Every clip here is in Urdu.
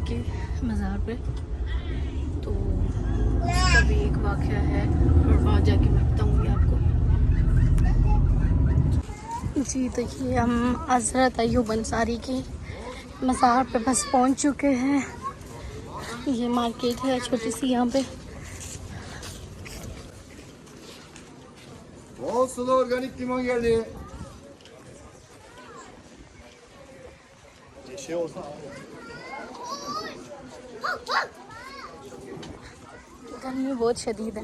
کے مزار پہ، تو اس کا بھی ایک واقعہ ہے اور وہاں جا کے میں بتاؤں گی آپ کو۔ جی تو یہ ہم حضرت ایوب انصاری کی مزار پہ بس پہنچ چکے ہیں۔ یہ مارکیٹ ہے چھوٹی سی یہاں پہ۔ Bol sulu organik limon geldi. Şey olsa گرمی بہت شدید ہے۔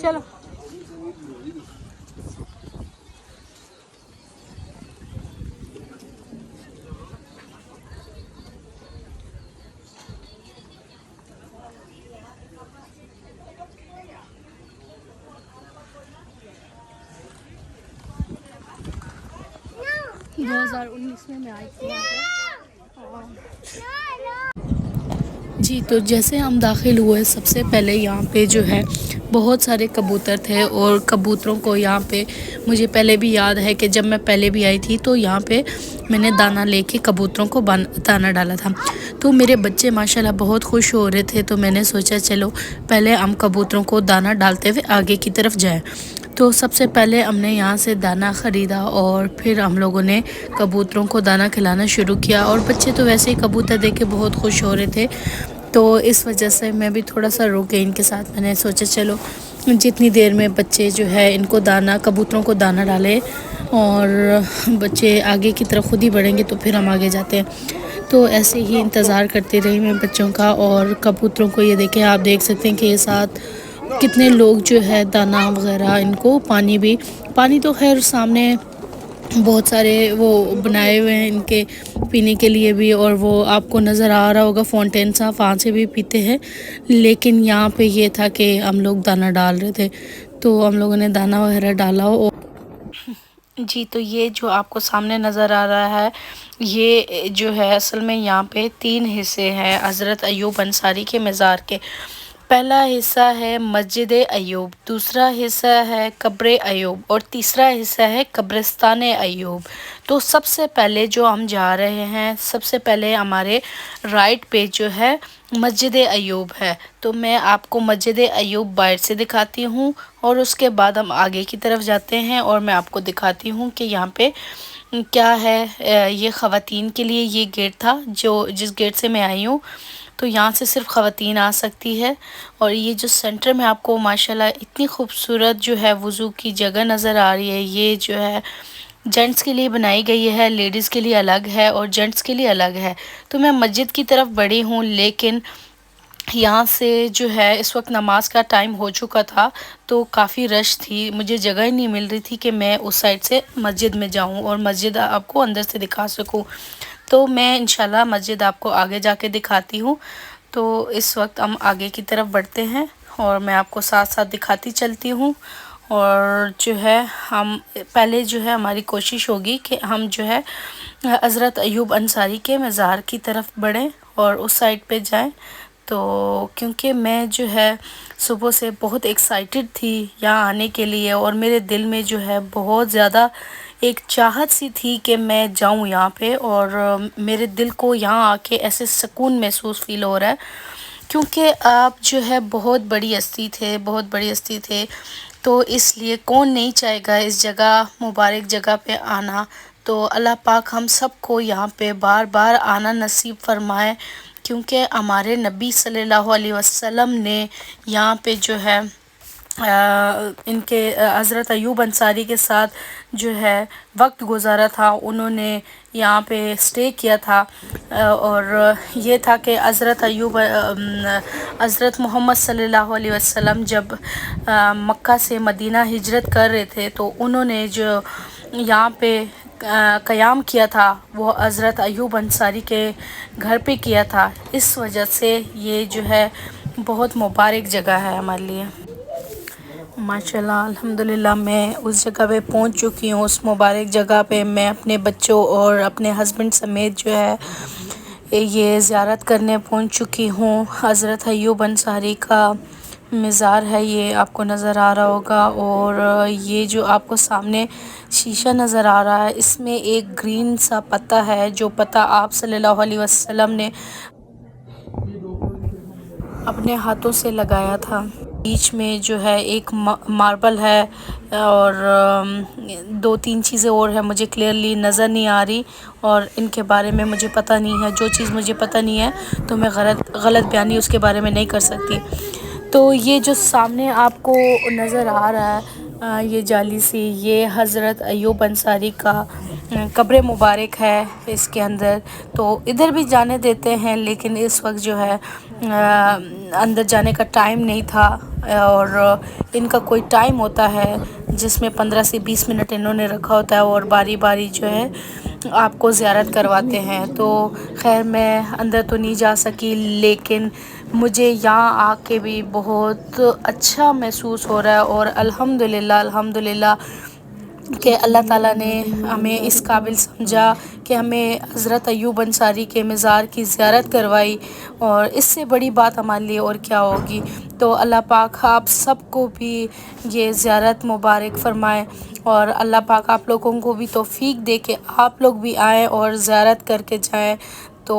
چلو دو ہزار 19 میں آئی تھی یہاں پہ۔ جی تو جیسے ہم داخل ہوئے، سب سے پہلے یہاں پہ جو ہے بہت سارے کبوتر تھے، اور کبوتروں کو یہاں پہ مجھے پہلے بھی یاد ہے کہ جب میں پہلے بھی آئی تھی تو یہاں پہ میں نے دانہ لے کے کبوتروں کو دانہ ڈالا تھا۔ تو میرے بچے ماشاءاللہ بہت خوش ہو رہے تھے، تو میں نے سوچا چلو پہلے ہم کبوتروں کو دانہ ڈالتے ہوئے آگے کی طرف جائیں۔ تو سب سے پہلے ہم نے یہاں سے دانہ خریدا، اور پھر ہم لوگوں نے کبوتروں کو دانہ کھلانا شروع کیا، اور بچے تو ویسے ہی کبوتر دیکھ کے بہت خوش ہو رہے تھے، تو اس وجہ سے میں بھی تھوڑا سا رک گئی ان کے ساتھ۔ میں نے سوچا چلو جتنی دیر میں بچے جو ہے ان کو دانہ، کبوتروں کو دانہ ڈالے اور بچے آگے کی طرف خود ہی بڑھیں گے تو پھر ہم آگے جاتے ہیں۔ تو ایسے ہی انتظار کرتی رہی میں بچوں کا اور کبوتروں کو۔ یہ دیکھیں، آپ دیکھ سکتے ہیں کہ یہ ساتھ کتنے لوگ جو ہے دانہ وغیرہ ان کو، پانی تو خیر سامنے بہت سارے وہ بنائے ہوئے ہیں ان کے پینے کے لیے بھی، اور وہ آپ کو نظر آ رہا ہوگا فاؤنٹین صاحب، وہاں سے بھی پیتے ہیں، لیکن یہاں پہ یہ تھا کہ ہم لوگ دانہ ڈال رہے تھے، تو ہم لوگوں نے دانہ وغیرہ ڈالا۔ جی تو یہ جو آپ کو سامنے نظر آ رہا ہے، یہ جو ہے اصل میں یہاں پہ 3 حصے ہیں حضرت ایوب انصاری کے مزار کے۔ پہلا حصہ ہے مسجد ایوب، دوسرا حصہ ہے قبر ایوب، اور تیسرا حصہ ہے قبرستان ایوب۔ تو سب سے پہلے جو ہم جا رہے ہیں، سب سے پہلے ہمارے رائٹ پہ جو ہے مسجد ایوب ہے، تو میں آپ کو مسجد ایوب باہر سے دکھاتی ہوں، اور اس کے بعد ہم آگے کی طرف جاتے ہیں اور میں آپ کو دکھاتی ہوں کہ یہاں پہ کیا ہے۔ یہ خواتین کے لیے یہ گیٹ تھا، جس گیٹ سے میں آئی ہوں، تو یہاں سے صرف خواتین آ سکتی ہے۔ اور یہ جو سینٹر میں آپ کو ماشاءاللہ اتنی خوبصورت جو ہے وضو کی جگہ نظر آ رہی ہے، یہ جو ہے جینٹس کے لیے بنائی گئی ہے، لیڈیز کے لیے الگ ہے اور جینٹس کے لیے الگ ہے۔ تو میں مسجد کی طرف بڑھی ہوں، لیکن یہاں سے جو ہے اس وقت نماز کا ٹائم ہو چکا تھا، تو کافی رش تھی، مجھے جگہ ہی نہیں مل رہی تھی کہ میں اس سائڈ سے مسجد میں جاؤں اور مسجد آپ کو اندر سے دکھا سکوں۔ تو میں انشاءاللہ مسجد آپ کو آگے جا کے دکھاتی ہوں۔ تو اس وقت ہم آگے کی طرف بڑھتے ہیں اور میں آپ کو ساتھ ساتھ دکھاتی چلتی ہوں، اور جو ہے ہم پہلے جو ہے ہماری کوشش ہوگی کہ ہم جو ہے حضرت ایوب انصاری کے مزار کی طرف بڑھیں اور اس سائڈ پہ جائیں۔ تو کیونکہ میں جو ہے صبح سے بہت ایکسائٹڈ تھی یہاں آنے کے لیے، اور میرے دل میں جو ہے بہت زیادہ ایک چاہت سی تھی کہ میں جاؤں یہاں پہ، اور میرے دل کو یہاں آ کے ایسے سکون محسوس فیل ہو رہا ہے، کیونکہ آپ جو ہے بہت بڑی ہستی تھے، تو اس لیے کون نہیں چاہے گا اس جگہ مبارک جگہ پہ آنا۔ تو اللہ پاک ہم سب کو یہاں پہ بار بار آنا نصیب فرمائے، کیونکہ ہمارے نبی صلی اللہ علیہ وسلم نے یہاں پہ جو ہے ان کے حضرت ایوب انصاری کے ساتھ جو ہے وقت گزارا تھا، انہوں نے یہاں پہ اسٹے کیا تھا، اور یہ تھا کہ حضرت محمد صلی اللہ علیہ وسلم جب مکہ سے مدینہ ہجرت کر رہے تھے، تو انہوں نے جو یہاں پہ قیام کیا تھا وہ حضرت ایوب انصاری کے گھر پہ کیا تھا، اس وجہ سے یہ جو ہے بہت مبارک جگہ ہے ہمارے لیے۔ ماشاءاللہ الحمدللہ میں اس جگہ پہ پہنچ چکی ہوں، اس مبارک جگہ پہ میں اپنے بچوں اور اپنے ہسبینڈ سمیت جو ہے یہ زیارت کرنے پہنچ چکی ہوں حضرت ایوب انصاری کا مزار ہے یہ آپ کو نظر آ رہا ہوگا، اور یہ جو آپ کو سامنے شیشہ نظر آ رہا ہے اس میں ایک گرین سا پتہ ہے، جو پتہ آپ صلی اللہ علیہ وسلم نے اپنے ہاتھوں سے لگایا تھا۔ بیچ میں جو ہے ایک ماربل ہے، اور دو تین چیزیں اور ہیں مجھے کلیئرلی نظر نہیں آ رہی، اور ان کے بارے میں مجھے پتہ نہیں ہے۔ جو چیز مجھے پتہ نہیں ہے تو میں غلط بیانی اس کے بارے میں نہیں کر سکتی۔ تو یہ جو سامنے آپ کو نظر آ رہا ہے یہ جالی سی، یہ حضرت ایوب انصاری کا قبر مبارک ہے اس کے اندر۔ تو ادھر بھی جانے دیتے ہیں، لیکن اس وقت جو ہے اندر جانے کا ٹائم نہیں تھا، اور ان کا کوئی ٹائم ہوتا ہے جس میں 15 سے 20 منٹ انہوں نے رکھا ہوتا ہے، اور باری باری جو ہے آپ کو زیارت کرواتے ہیں۔ تو خیر میں اندر تو نہیں جا سکی، لیکن مجھے یہاں آ کے بھی بہت اچھا محسوس ہو رہا ہے، اور الحمدللہ کہ اللہ تعالیٰ نے ہمیں اس قابل سمجھا کہ ہمیں حضرت ایوب انصاری کے مزار کی زیارت کروائی، اور اس سے بڑی بات ہمارے لیے اور کیا ہوگی۔ تو اللہ پاک آپ سب کو بھی یہ زیارت مبارک فرمائے، اور اللہ پاک آپ لوگوں کو بھی توفیق دے کہ آپ لوگ بھی آئیں اور زیارت کر کے جائیں۔ تو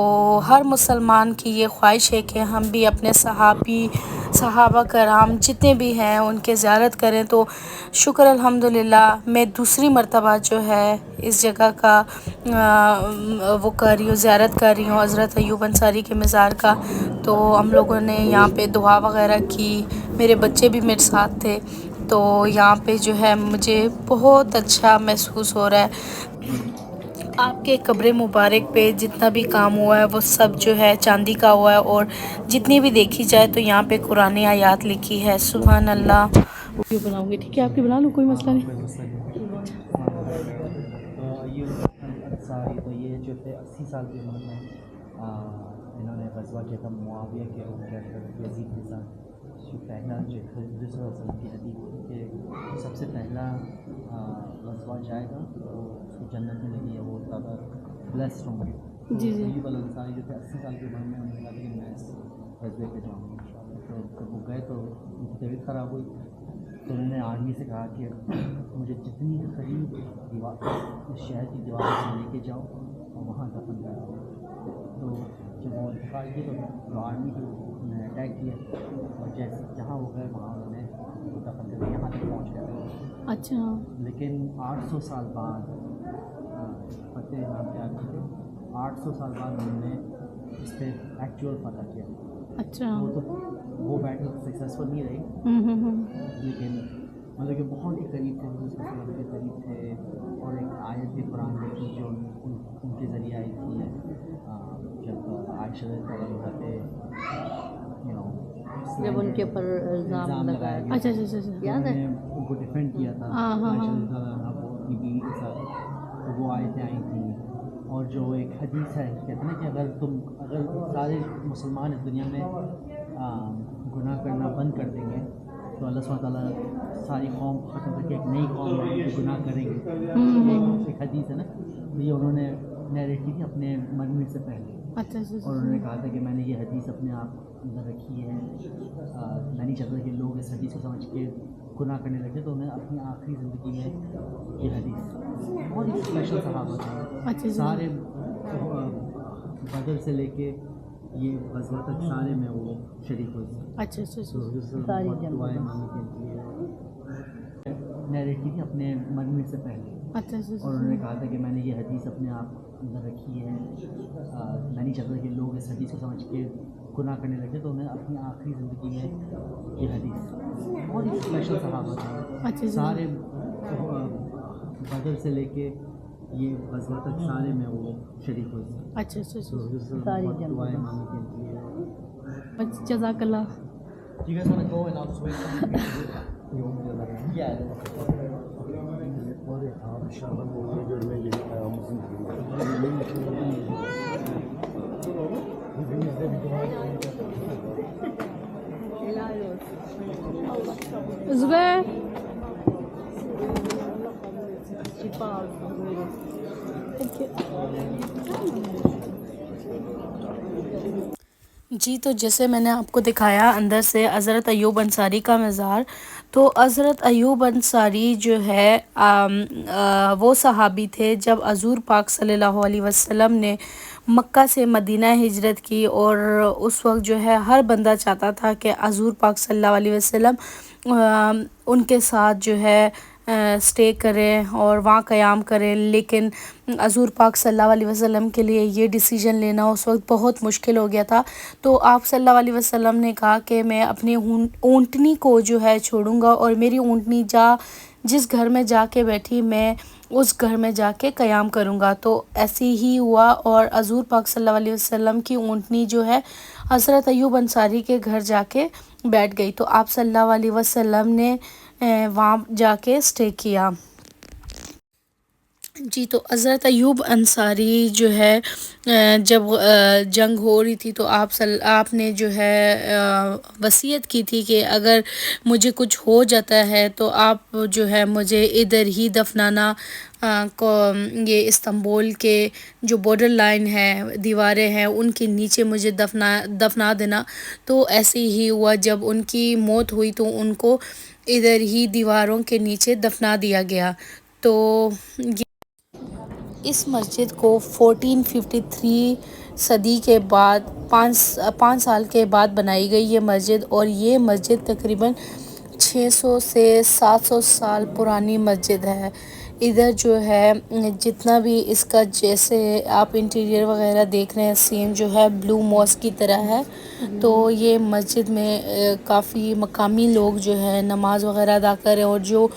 ہر مسلمان کی یہ خواہش ہے کہ ہم بھی اپنے صحابہ کرام جتنے بھی ہیں ان کے زیارت کریں۔ تو شکر الحمدللہ میں دوسری مرتبہ جو ہے اس جگہ کا وہ کر رہی ہوں، زیارت کر رہی ہوں حضرت ایوب انصاری کے مزار کا۔ تو ہم لوگوں نے یہاں پہ دعا وغیرہ کی، میرے بچے بھی میرے ساتھ تھے، تو یہاں پہ جو ہے مجھے بہت اچھا محسوس ہو رہا ہے۔ آپ کے قبر مبارک پہ جتنا بھی کام ہوا ہے وہ سب جو ہے چاندی کا ہوا ہے، اور جتنی بھی دیکھی جائے تو یہاں پہ قرآن آیات لکھی ہے۔ سبحان اللہ۔ ویڈیو بناؤں گی، ٹھیک ہے، آپ کی بنا لوں، کوئی مسئلہ نہیں۔ انصاری تو یہ جو تھے 80 سال کی عمر میں انہوں نے غزوہ جو تھا معاویہ کے یزید کے ساتھ، جو پہلا جو دوسرا وسلم کی حدیث کہ سب سے پہلا غزوہ جائے گا تو اس کو جنت میں لگی ہے، وہ زیادہ بلیسڈ ہوں گے۔ جی جی ایوب الانصاری جو تھے 80 سال کی عمر میں، انہوں نے کہا کہ میں اس غزوے پہ جاؤں گا انشاءاللہ۔ تو جب وہ گئے تو ان کی طبیعت خراب ہوئی، تو انہوں نے آرمی سے کہا کہ مجھے جتنی قریب اس شہر کی دیوار سے لے کے جاؤ اور وہاں دفن کراؤ۔ تو جب وہ انتقال کیے تو آرمی کو انہوں نے اٹیک کیا، اور جیسے جہاں وہ گئے وہاں انہوں نے دفن کر یہاں تک پہنچ گئے۔ اچھا، لیکن 800 سال بعد فتح نام کے آدمی تھے، 800 سال بعد انہوں نے اس پہ ایکچوئل فتح کیا۔ اچھا، وہ بیٹل سکسیزفل نہیں رہی، لیکن مطلب کہ بہت ہی قریب تھے، حضور صلی اللہ علیہ وسلم کے قریب تھے، اور ایک آیت بھی قرآن میں تھی جو ان کے ذریعے آئی تھی، جب عائشہ رضی اللہ عنہا پہ جب ان کے اوپر الزام لگایا گیا، اچھا اچھا اچھا، یاد ہے؟ ان کو ڈیفینڈ کیا تھا عائشہ رضی اللہ عنہا کو اپنی بیوی کے ساتھ، تو وہ آیتیں آئی تھیں۔ اور جو ایک حدیث ہے کہتے ہیں کہ اگر سارے مسلمان اس دنیا میں گناہ کرنا بند کر دیں گے تو اللہ سبحانہ تعالیٰ ساری قوم ختم کر کے ایک نئی قوم جو گناہ کریں گے۔ ایک حدیث ہے نا، تو یہ انہوں نے نیریٹ کی تھی اپنے مرنے سے پہلے، اور انہوں نے کہا تھا کہ میں نے یہ حدیث اپنے آپ اندر رکھی ہے، میں نہیں چاہتا کہ لوگ اس حدیث کو سمجھ کے گناہ کرنے لگے، تو انہیں اپنی آخری زندگی میں یہ حدیث بہت ہی اسپیشل صحابہ تھے، سارے بدر سے لے کے یہ غزوہ تک سارے میں وہ شریک ہوئے تھے۔ اچھا اچھا ساری دعائیں مانگی کے لیے نیریٹ کی تھی اپنے مرنے سے پہلے، اچھا، اور انہوں نے کہا تھا کہ میں نے یہ حدیث اپنے آپ اندر رکھی ہے، میں نہیں چاہتا کہ لوگ اس حدیث کو سمجھ کے گناہ کرنے لگے، تو انہیں اپنی آخری زندگی میں یہ حدیث بہت ہی اسپیشل صحابہ تھے، سارے بدر سے لے کے یہ غزوہ تک سارے میں وہ شریک ہوئے تھے۔ اچھا اچھا، ساری دعائیں مانگی کے لیے۔ جزاک اللہ۔ Do you guys want to go and I'll swing? Yeah. Var ya abi şahane onu görmeye gelip ayağımızın dibinde. Hepimiz de bir dua edelim. helal olsun. زبیر، شفا olsun. Buyurun. جی تو جیسے میں نے آپ کو دکھایا اندر سے حضرت ایوب انصاری کا مزار، تو حضرت ایوب انصاری جو ہے وہ صحابی تھے جب حضور پاک صلی اللہ علیہ وسلم نے مکہ سے مدینہ ہجرت کی، اور اس وقت جو ہے ہر بندہ چاہتا تھا کہ حضور پاک صلی اللہ علیہ وسلم ان کے ساتھ جو ہے سٹے کریں اور وہاں قیام کریں، لیکن حضور پاک صلی اللہ علیہ وسلم کے لیے یہ ڈیسیجن لینا اس وقت بہت مشکل ہو گیا تھا۔ تو آپ صلی اللہ علیہ وسلم نے کہا کہ میں اپنی اونٹنی کو جو ہے چھوڑوں گا، اور میری اونٹنی جس گھر میں جا کے بیٹھی میں اس گھر میں جا کے قیام کروں گا۔ تو ایسے ہی ہوا، اور حضور پاک صلی اللہ علیہ وسلم کی اونٹنی جو ہے حضرت ایوب انصاری کے گھر جا کے بیٹھ گئی، تو آپ صلی اللہ علیہ وسلم نے وہاں جا کے سٹے کیا۔ جی تو حضرت ایوب انصاری جو ہے جب جنگ ہو رہی تھی تو آپ نے جو ہے وصیت کی تھی کہ اگر مجھے کچھ ہو جاتا ہے تو آپ جو ہے مجھے ادھر ہی دفنانا، یہ استنبول کے جو بارڈر لائن ہے، دیواریں ہیں، ان کے نیچے مجھے دفنا دینا۔ تو ایسے ہی ہوا، جب ان کی موت ہوئی تو ان کو ادھر ہی دیواروں کے نیچے دفنا دیا گیا۔ تو اس مسجد کو 1453 صدی کے بعد 5 سال کے بعد بنائی گئی یہ مسجد، اور یہ مسجد تقریباً 600 سے 700 سال پرانی مسجد ہے۔ ادھر جو ہے جتنا بھی اس کا جیسے آپ انٹیریئر وغیرہ دیکھ رہے ہیں، سیم جو ہے بلو موسک کی طرح ہے۔ تو یہ مسجد میں کافی مقامی لوگ جو ہے نماز وغیرہ ادا کریں، اور جو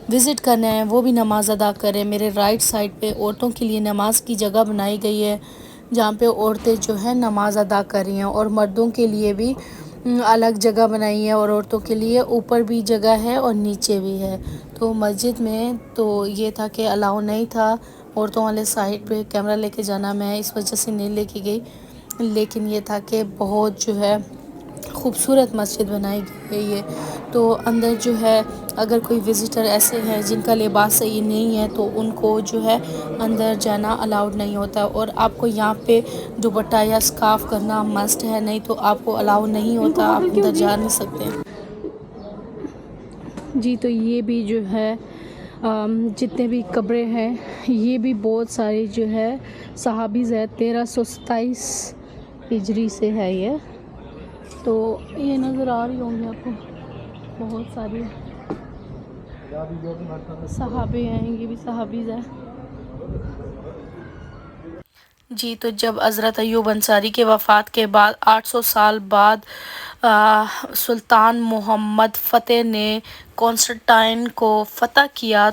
وزٹ کرنا ہے وہ بھی نماز ادا کریں۔ میرے رائٹ سائڈ پہ عورتوں کے لیے نماز کی جگہ بنائی گئی ہے، جہاں پہ عورتیں جو ہے نماز ادا کر رہی ہیں، اور مردوں کے لیے بھی الگ جگہ بنائی ہے، اور عورتوں کے لیے اوپر بھی جگہ ہے اور نیچے بھی ہے۔ تو مسجد میں تو یہ تھا کہ الاؤ نہیں تھا عورتوں والے سائڈ پہ کیمرہ لے کے جانا، میں اس وجہ سے نہیں لے کے گئی، لیکن یہ تھا کہ بہت جو ہے خوبصورت مسجد بنائی گئی ہے۔ تو اندر جو ہے اگر کوئی وزٹر ایسے ہیں جن کا لباس صحیح نہیں ہے تو ان کو جو ہے اندر جانا الاؤڈ نہیں ہوتا، اور آپ کو یہاں پہ دوپٹہ یا اسکارف کرنا مسٹ ہے، نہیں تو آپ کو الاؤ نہیں ہوتا، آپ اندر جا نہیں سکتے۔ جی تو یہ بھی جو ہے جتنے بھی قبریں ہیں یہ بھی بہت ساری جو ہے صحابیز ہے، 1327 ہجری سے ہے یہ۔ تو یہ نظر آ رہی ہوں گی آپ کو، بہت ساری صحابے ہیں، یہ بھی صحابیز ہیں۔ جی تو جب حضرت ایوب انصاری کے وفات کے بعد 800 سال بعد سلطان محمد فتح نے کانسٹنٹائن کو فتح کیا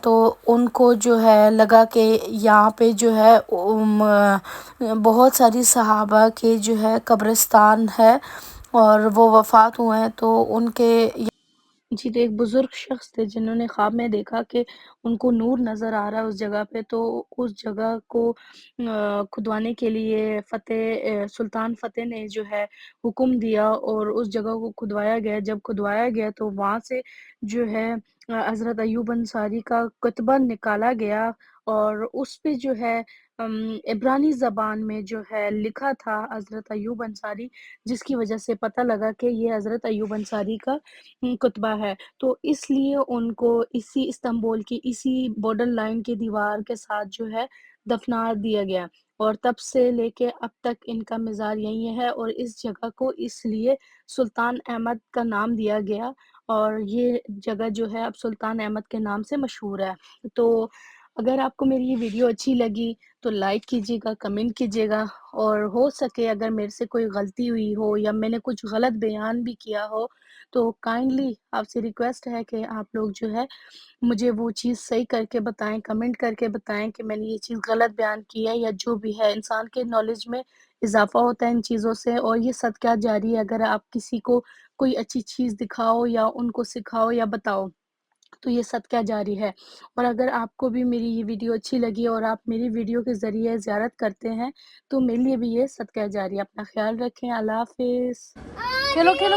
تو ان کو جو ہے لگا کہ یہاں پہ جو ہے بہت ساری صحابہ کے جو ہے قبرستان ہے اور وہ وفات ہوئے ہیں، تو ان کے جی تو ایک بزرگ شخص تھے جنہوں نے خواب میں دیکھا کہ ان کو نور نظر آ رہا ہے اس جگہ پہ، تو اس جگہ کو کھدوانے کے لیے سلطان فتح نے جو ہے حکم دیا، اور اس جگہ کو کھدوایا گیا۔ جب کھدوایا گیا تو وہاں سے جو ہے حضرت ایوب انصاری کا کتبہ نکالا گیا، اور اس پہ جو ہے عبرانی زبان میں جو ہے لکھا تھا حضرت ایوب انصاری، جس کی وجہ سے پتہ لگا کہ یہ حضرت ایوب انصاری کا کتبہ ہے۔ تو اس لیے ان کو اسی استنبول کی اسی بارڈر لائن کی دیوار کے ساتھ جو ہے دفنا دیا گیا، اور تب سے لے کے اب تک ان کا مزار یہی ہے، اور اس جگہ کو اس لیے سلطان احمد کا نام دیا گیا، اور یہ جگہ جو ہے اب سلطان احمد کے نام سے مشہور ہے۔ تو اگر آپ کو میری یہ ویڈیو اچھی لگی تو لائک کیجیے گا، کمنٹ کیجیے گا، اور ہو سکے اگر میرے سے کوئی غلطی ہوئی ہو یا میں نے کچھ غلط بیان بھی کیا ہو تو کائنڈلی آپ سے ریکویسٹ ہے کہ آپ لوگ جو ہے مجھے وہ چیز صحیح کر کے بتائیں، کمنٹ کر کے بتائیں کہ میں نے یہ چیز غلط بیان کی ہے، یا جو بھی ہے انسان کے نالج میں اضافہ ہوتا ہے ان چیزوں سے، اور یہ صدقہ جاری ہے اگر آپ کسی کو کوئی اچھی چیز دکھاؤ یا ان کو سکھاؤ یا بتاؤ تو یہ صدقہ جاری ہے۔ اور اگر آپ کو بھی میری یہ ویڈیو اچھی لگی اور آپ میری ویڈیو کے ذریعے زیارت کرتے ہیں تو میرے لیے بھی یہ صدقہ جاری ہے۔ اپنا خیال رکھیں، اللہ حافظ۔ کھیلو کھیلو۔